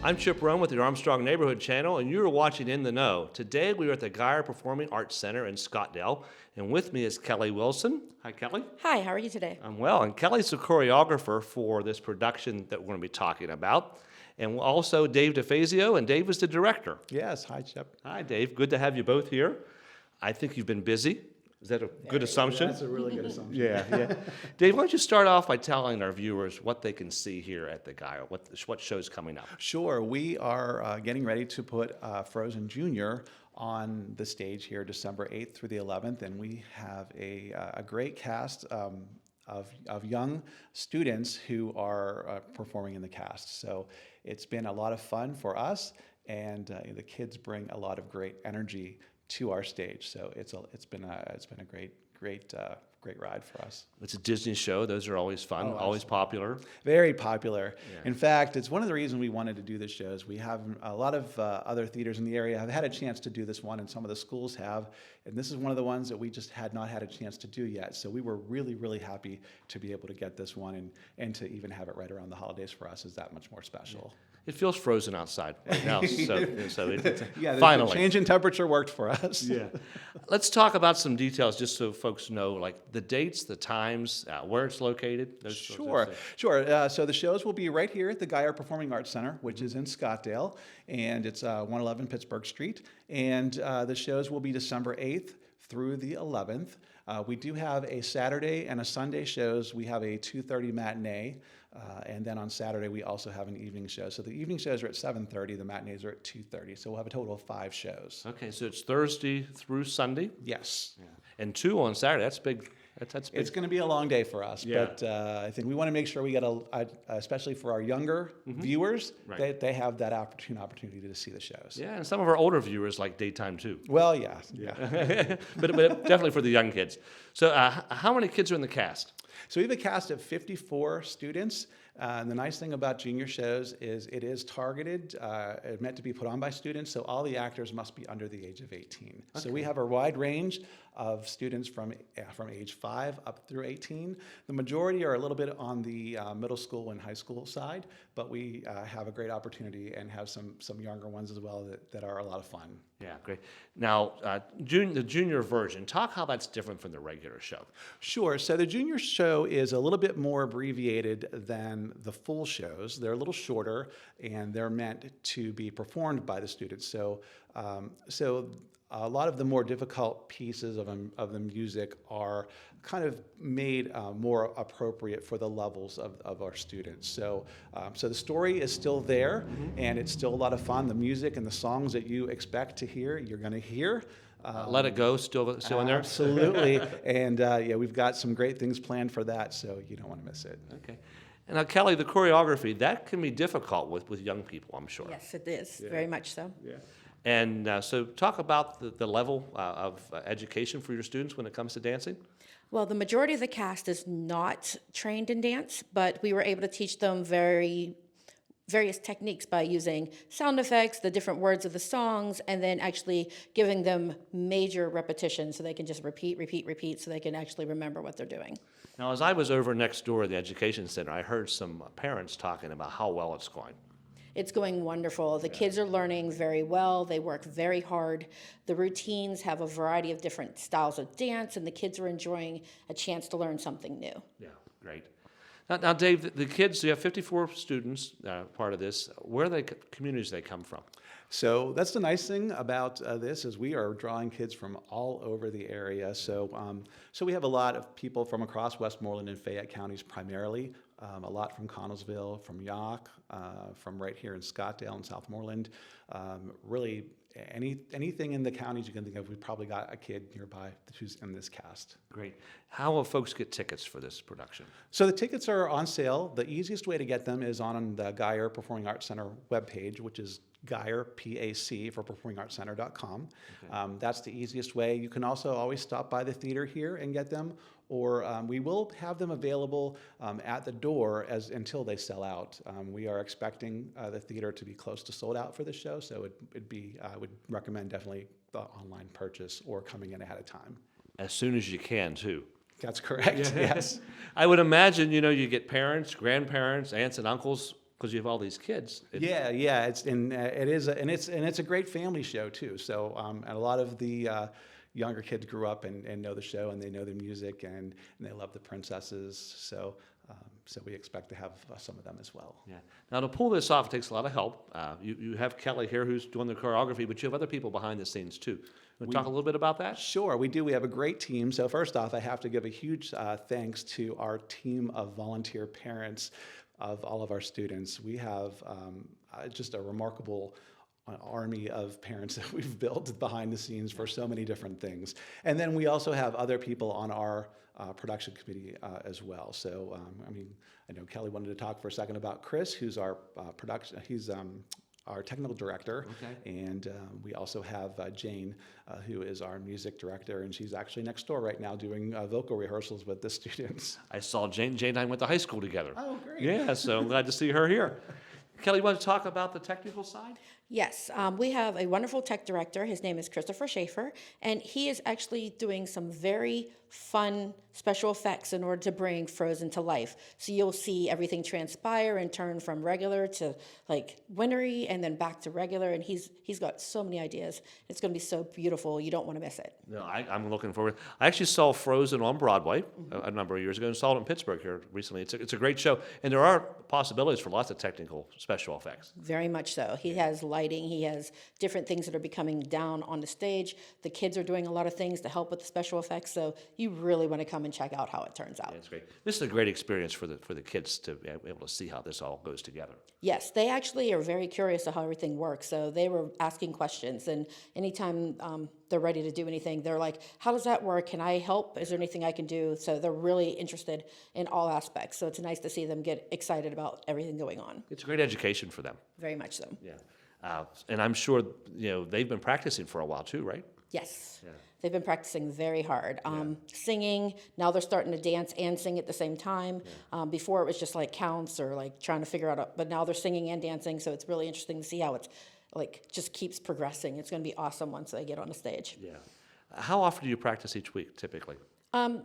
I'm Chip Rome with the Armstrong Neighborhood Channel, and you're watching In the Know. Today we are at the Geyer Performing Arts Center in Scottdale, and with me is Kelly Wilson. Hi, Kelly. Hi, how are you today? I'm well, and Kelly's the choreographer for this production that we're going to be talking about, and also Dave DeFazio, and Dave is the director. Yes, hi, Chip. Hi, Dave. Good to have you both here. I think you've been busy. Is that a good assumption? That's a really good assumption. Yeah. Dave, why don't you start off by telling our viewers what they can see here at the Geyer, what show's coming up? Sure, we are getting ready to put Frozen Junior on the stage here December 8th through the 11th, and we have a great cast of young students who are performing in the cast. So it's been a lot of fun for us, and the kids bring a lot of great energy to our stage. So it's been a great ride for us. It's a Disney show. Those are always fun, always popular. Very popular. Yeah. In fact, it's one of the reasons we wanted to do this show. Is we have a lot of other theaters in the area have had a chance to do this one, and some of the schools have. And this is one of the ones that we just had not had a chance to do yet. So we were really, really happy to be able to get this one, and to even have it right around the holidays for us is that much more special. It feels frozen outside right now, so it's Yeah, finally. the change in temperature worked for us. Yeah. Let's talk about some details just so folks know, like the dates, the times, where it's located. Sure. So the shows will be right here at the Geyer Performing Arts Center, which is in Scottdale, and it's 111 Pittsburgh Street. And the shows will be December 8th through the 11th. We do have a Saturday and a Sunday shows. We have a 2:30 matinee, and then on Saturday we also have an evening show. So the evening shows are at 7:30, the matinees are at 2:30. So we'll have a total of 5 shows. Okay, so it's Thursday through Sunday? Yes. Yeah. And 2 on Saturday. That's big. That's big. It's going to be a long day for us, Yeah. but I think we want to make sure we get especially for our younger viewers, Right. they have that opportunity to see the shows. Yeah, and some of our older viewers like daytime too. Well, yeah. but definitely for the young kids. So how many kids are in the cast? So we have a cast of 54 students. And the nice thing about junior shows is it is targeted, meant to be put on by students, so all the actors must be under the age of 18. So we have a wide range of students from age 5 up through 18. The majority are a little bit on the middle school and high school side, but we have a great opportunity and have some younger ones as well that are a lot of fun. Yeah, great. Now, the junior version, talk how that's different from the regular show. Sure. So the junior show is a little bit more abbreviated than the full shows. They're a little shorter, and they're meant to be performed by the students. So a lot of the more difficult pieces of the music are kind of made more appropriate for the levels of our students. So the story is still there, and it's still a lot of fun. The music and the songs that you expect to hear, you're going to hear. Let It Go, still in there? Absolutely. And we've got some great things planned for that, so you don't want to miss it. Okay. And now, Kelly, the choreography, that can be difficult with young people, I'm sure. Yes, it is, very much so. Yeah. And so talk about the level of education for your students when it comes to dancing. Well, the majority of the cast is not trained in dance, but we were able to teach them various techniques by using sound effects, the different words of the songs, and then actually giving them major repetitions so they can just repeat, so they can actually remember what they're doing. Now, as I was over next door at the Education Center, I heard some parents talking about how well it's going. It's going wonderful. The kids are learning very well. They work very hard. The routines have a variety of different styles of dance, and the kids are enjoying a chance to learn something new. Yeah, great. Now, Dave, the kids, you have 54 students part of this. Where are the communities they come from? So that's the nice thing about this is we are drawing kids from all over the area. So we have a lot of people from across Westmoreland and Fayette counties primarily, a lot from Connellsville, from Yock, from right here in Scottdale and Southmoreland. Really, anything in the counties you can think of, we've probably got a kid nearby who's in this cast. Great. How will folks get tickets for this production? So the tickets are on sale. The easiest way to get them is on the Geyer Performing Arts Center webpage, which is Geyer, PAC, for performingartscenter.com. Okay. That's the easiest way. You can also always stop by the theater here and get them, or we will have them available at the door until they sell out. We are expecting the theater to be close to sold out for the show, so I would recommend definitely the online purchase or coming in ahead of time. As soon as you can, too. That's correct, yes. I would imagine, you get parents, grandparents, aunts and uncles because you have all these kids. Yeah. It's a great family show too. So and a lot of the younger kids grew up and know the show, and they know the music, and they love the princesses. So we expect to have some of them as well. Yeah. Now, to pull this off, it takes a lot of help. You have Kelly here who's doing the choreography, but you have other people behind the scenes too. Want to talk a little bit about that? Sure, we do. We have a great team. So first off, I have to give a huge thanks to our team of volunteer parents of all of our students. We have just a remarkable army of parents that we've built behind the scenes for so many different things. And then we also have other people on our production committee as well. So, I know Kelly wanted to talk for a second about Chris, who's our he's our technical director. Okay. And we also have Jane, who is our music director, and she's actually next door right now doing vocal rehearsals with the students. I saw Jane. Jane and I went to high school together. Oh, great. Yeah, so I'm glad to see her here. Kelly, you want to talk about the technical side? Yes, we have a wonderful tech director. His name is Christopher Schaefer, and he is actually doing some very fun special effects in order to bring Frozen to life. So you'll see everything transpire and turn from regular to like wintry and then back to regular, and he's got so many ideas. It's going to be so beautiful. You don't want to miss it. No, I'm looking forward. I actually saw Frozen on Broadway a number of years ago and saw it in Pittsburgh here recently. It's a great show, and there are possibilities for lots of technical special effects. Very much so. He has lighting. He has different things that are becoming down on the stage. The kids are doing a lot of things to help with the special effects, so you really want to come and check out how it turns out. Yeah, it's great. This is a great experience for the kids to be able to see how this all goes together. Yes, they actually are very curious of how everything works, so they were asking questions, and anytime they're ready to do anything, they're like, how does that work? Can I help? Is there anything I can do? So they're really interested in all aspects, so it's nice to see them get excited about everything going on. It's a great education for them. Very much so. Yeah. And I'm sure, they've been practicing for a while too, right? Yes. Yeah. They've been practicing very hard. Singing, now they're starting to dance and sing at the same time. Before it was just like counts or like trying to figure out, but now they're singing and dancing, so it's really interesting to see how it's like just keeps progressing. It's going to be awesome once they get on the stage. Yeah. How often do you practice each week, typically?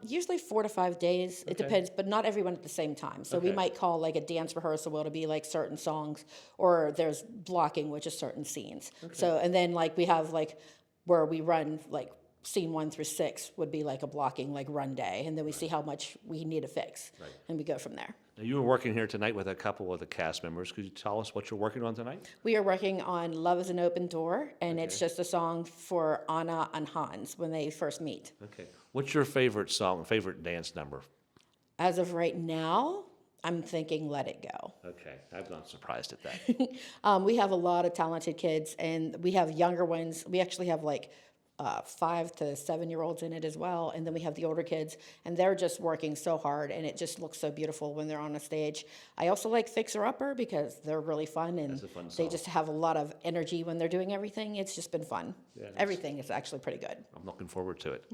Usually 4 to 5 days. It depends, but not everyone at the same time. So we might call like a dance rehearsal to be like certain songs, or there's blocking, which is certain scenes. So, and then like we have like where we run like scene 1 through 6 would be like a blocking like run day, and then we see how much we need to fix, and we go from there. Now, you were working here tonight with a couple of the cast members. Could you tell us what you're working on tonight? We are working on Love is an Open Door, and it's just a song for Anna and Hans when they first meet. Okay. What's your favorite song, favorite dance number? As of right now, I'm thinking Let It Go. Okay. I'm not surprised at that. We have a lot of talented kids, and we have younger ones. We actually have like 5 to 7-year-olds in it as well, and then we have the older kids, and they're just working so hard, and it just looks so beautiful when they're on a stage. I also like Fixer Upper because they're really fun, and That's a fun they song. just have a lot of energy when they're doing everything. It's just been fun. Yeah, Everything is actually pretty good. I'm looking forward to it.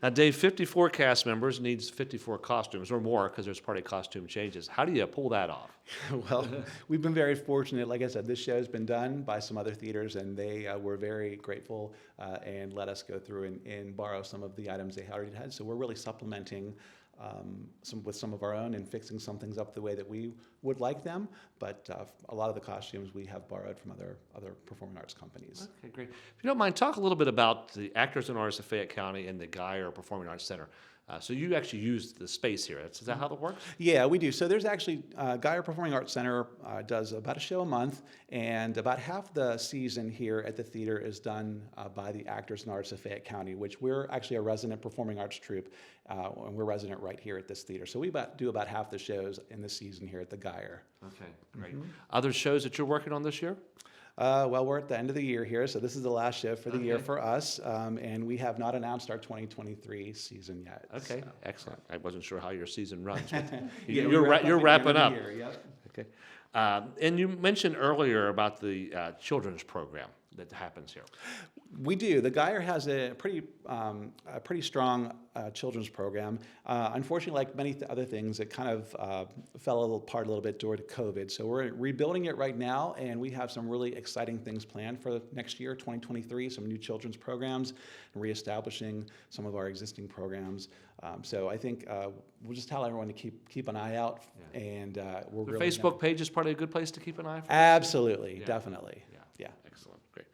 Now, Dave, 54 cast members needs 54 costumes or more because there's party costume changes. How do you pull that off? Well, we've been very fortunate. Like I said, this show's been done by some other theaters, and they were very grateful and let us go through and borrow some of the items they already had. So we're really supplementing with some of our own and fixing some things up the way that we would like them. But a lot of the costumes we have borrowed from other performing arts companies. Okay, great. If you don't mind, talk a little bit about the Actors and Artists of Fayette County and the Geyer Performing Arts Center. So you actually use the space here. Is that how that works? Yeah, we do. So there's actually, Geyer Performing Arts Center does about a show a month, and about half the season here at the theater is done by the Actors and Artists of Fayette County, which we're actually a resident performing arts troupe, and we're resident right here at this theater. So we do about half the shows in the season here at the Geyer. Okay, great. Other shows that you're working on this year? Well, we're at the end of the year here, so this is the last show for the year for us, and we have not announced our 2023 season yet. Okay, so. excellent. I wasn't sure how your season runs, but Yeah, you're wrapping up. Yep. Okay. And you mentioned earlier about the children's program. that happens here. We do. The Geyer has a pretty strong children's program. Unfortunately, like many other things, it kind of fell apart a little bit during COVID. So we're rebuilding it right now, and we have some really exciting things planned for next year, 2023. Some new children's programs, and reestablishing some of our existing programs. So I think we'll just tell everyone to keep an eye out, and we're The really Facebook page is probably a good place to keep an eye for. Absolutely, Yeah. definitely. Yeah. Excellent. Great.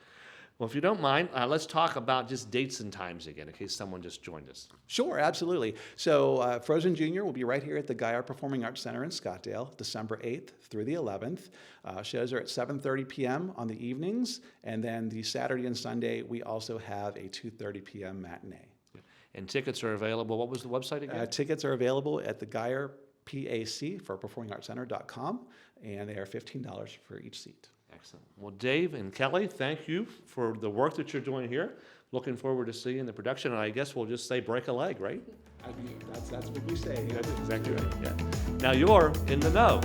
Well, if you don't mind, let's talk about just dates and times again, in case someone just joined us. Sure, absolutely. So Frozen Junior will be right here at the Geyer Performing Arts Center in Scottdale, December 8th through the 11th. Shows are at 7:30 p.m. on the evenings, and then the Saturday and Sunday, we also have a 2:30 p.m. matinee. And tickets are available. What was the website again? Tickets are available at the Geyer PAC for performingartscenter.com, and they are $15 for each seat. Excellent. Well, Dave and Kelly, thank you for the work that you're doing here. Looking forward to seeing the production, and I guess we'll just say break a leg, right? I mean, that's what we say. That's exactly right. Yeah. Now you're in the know.